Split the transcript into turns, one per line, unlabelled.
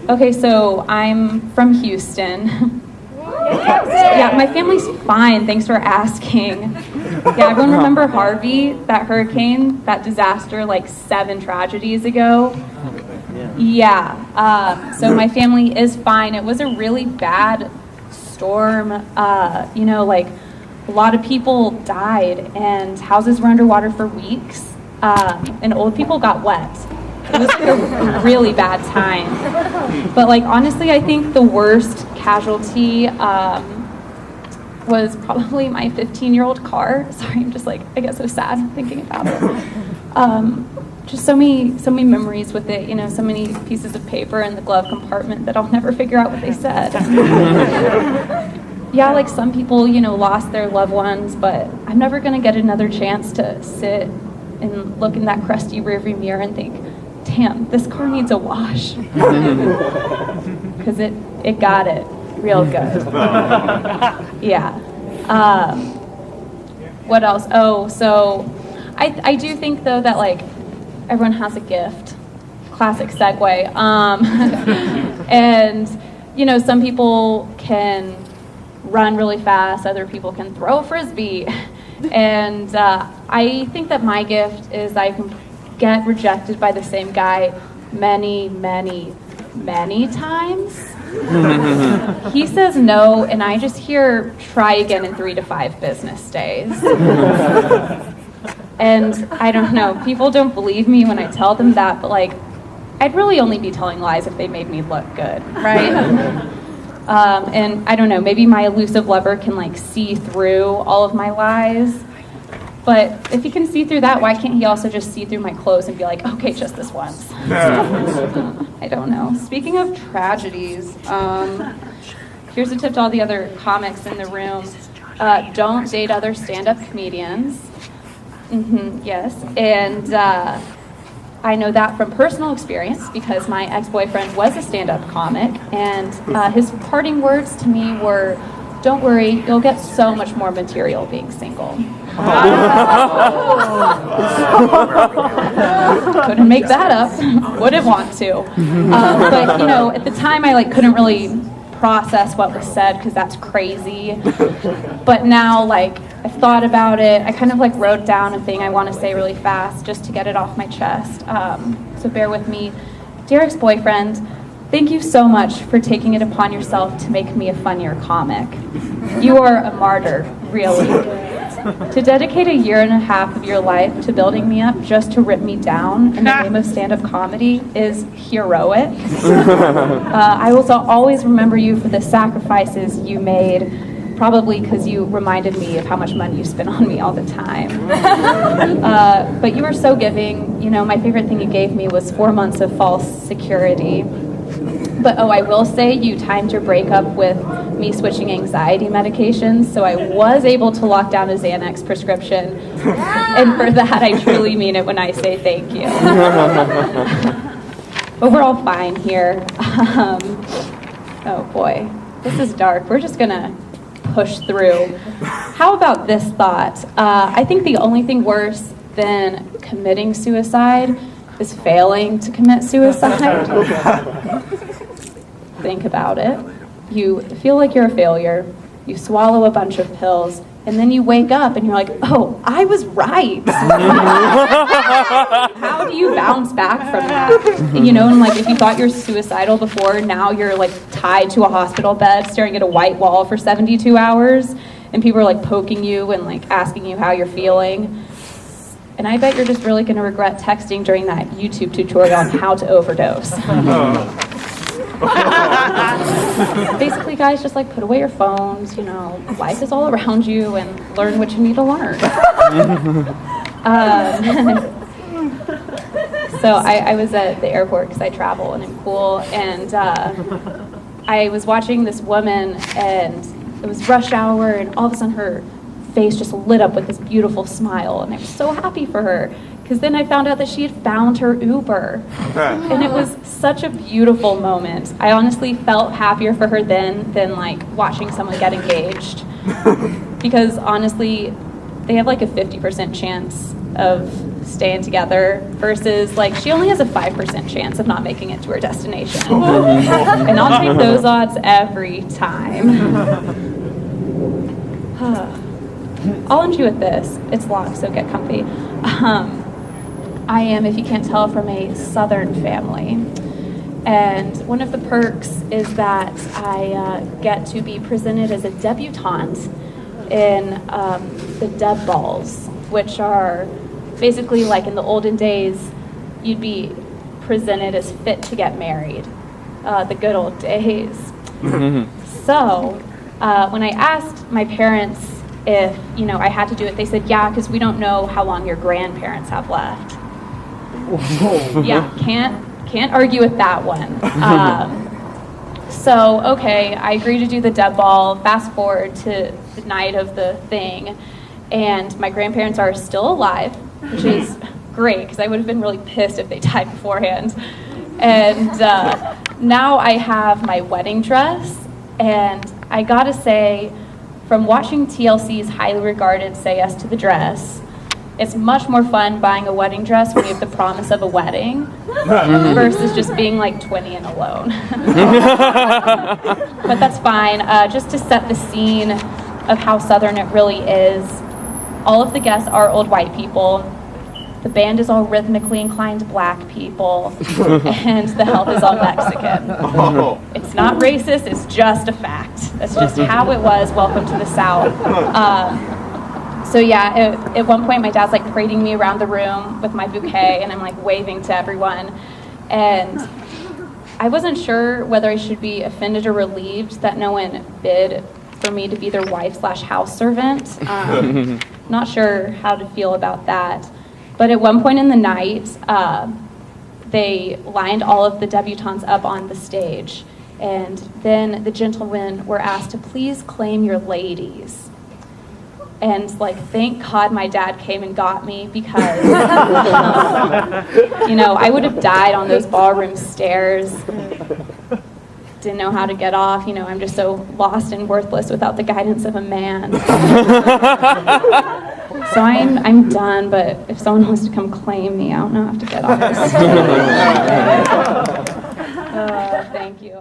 Okay, so I'm from Houston. Yeah, my family's fine, thanks for asking. Yeah, everyone remember Harvey, that hurricane, that disaster like 7 tragedies ago? Yeah, so my family is fine. It was a really bad storm. Like a lot of people died and houses were underwater for weeks, and old people got wet. It was a really bad time. But like honestly, I think the worst casualty was probably my 15-year-old car. Sorry, I'm just like, I get so sad thinking about it. Just so many memories with it, so many pieces of paper in the glove compartment that I'll never figure out what they said. Yeah, like some people, lost their loved ones, but I'm never gonna get another chance to sit and look in that crusty rearview mirror and think, damn, this car needs a wash. Because it got it real good. Yeah. What else? Oh, so I do think though that like everyone has a gift. Classic segue. And some people can run really fast, other people can throw a frisbee. And I think that my gift is I can get rejected by the same guy many, many, many times. He says no, and I just hear try again in 3 to 5 business days. And I don't know, people don't believe me when I tell them that, but like, I'd really only be telling lies if they made me look good, right? And I don't know, maybe my elusive lover can like see through all of my lies. But if he can see through that, why can't he also just see through my clothes and be like, okay, just this once? I don't know. Speaking of tragedies, here's a tip to all the other comics in the room. Don't date other stand-up comedians. Yes, and I know that from personal experience because my ex-boyfriend was a stand-up comic, and his parting words to me were, don't worry, you'll get so much more material being single. Couldn't make that up. Wouldn't want to. But at the time I couldn't really process what was said because that's crazy. But now I've thought about it. I kind of wrote down a thing I want to say really fast just to get it off my chest. So bear with me. Dear ex-boyfriend, thank you so much for taking it upon yourself to make me a funnier comic. You are a martyr, really. To dedicate 1.5 years of your life to building me up just to rip me down in the name of stand-up comedy is heroic. I will always remember you for the sacrifices you made, probably because you reminded me of how much money you spent on me all the time. But you were so giving. My favorite thing you gave me was 4 months of false security. But I will say you timed your breakup with me switching anxiety medications, so I was able to lock down a Xanax prescription. And for that, I truly mean it when I say thank you. But we're all fine here. Oh boy, this is dark. We're just gonna push through. How about this thought? I think the only thing worse than committing suicide is failing to commit suicide. Think about it. You feel like you're a failure, you swallow a bunch of pills, and then you wake up and you're like, oh, I was right. How do you bounce back from that? And if you thought you're suicidal before, now you're tied to a hospital bed, staring at a white wall for 72 hours, and people are poking you and asking you how you're feeling. And I bet you're just really gonna regret texting during that YouTube tutorial on how to overdose. Basically, guys, just put away your phones, life is all around you, and learn what you need to learn. So I was at the airport because I travel and I'm cool, and I was watching this woman, and it was rush hour, and all of a sudden her face just lit up with this beautiful smile, and I was so happy for her. Because then I found out that she had found her Uber. And it was such a beautiful moment. I honestly felt happier for her then than watching someone get engaged. Because honestly, they have a 50% chance of staying together versus like she only has a 5% chance of not making it to her destination. And I'll take those odds every time. I'll end you with this. It's long, so get comfy. I am, if you can't tell, from a Southern family. And one of the perks is that I get to be presented as a debutante in the Deb Balls, which are basically like in the olden days, you'd be presented as fit to get married, the good old days. So when I asked my parents if I had to do it, they said, yeah, because we don't know how long your grandparents have left. Yeah, can't argue with that one. So, okay, I agree to do the Deb Ball. Fast forward to the night of the thing, and my grandparents are still alive, which is great, because I would have been really pissed if they died beforehand. And now I have my wedding dress, and I gotta say, from watching TLC's highly regarded Say Yes to the Dress, it's much more fun buying a wedding dress when you have the promise of a wedding versus just being like 20 and alone. But that's fine. Just to set the scene of how Southern it really is, all of the guests are old white people. The band is all rhythmically inclined black people, and the help is all Mexican. It's not racist, it's just a fact. That's just how it was. Welcome to the South. So yeah, at one point my dad's like parading me around the room with my bouquet, and I'm like waving to everyone. And I wasn't sure whether I should be offended or relieved that no one bid for me to be their wife/house servant. Not sure how to feel about that. But at one point in the night, they lined all of the debutantes up on the stage. And then the gentlemen were asked to please claim your ladies. And like, thank God my dad came and got me, because, I would have died on those ballroom stairs. Didn't know how to get off. I'm just so lost and worthless without the guidance of a man. So I'm done, but if someone wants to come claim me, I don't know how to get off this. Thank you.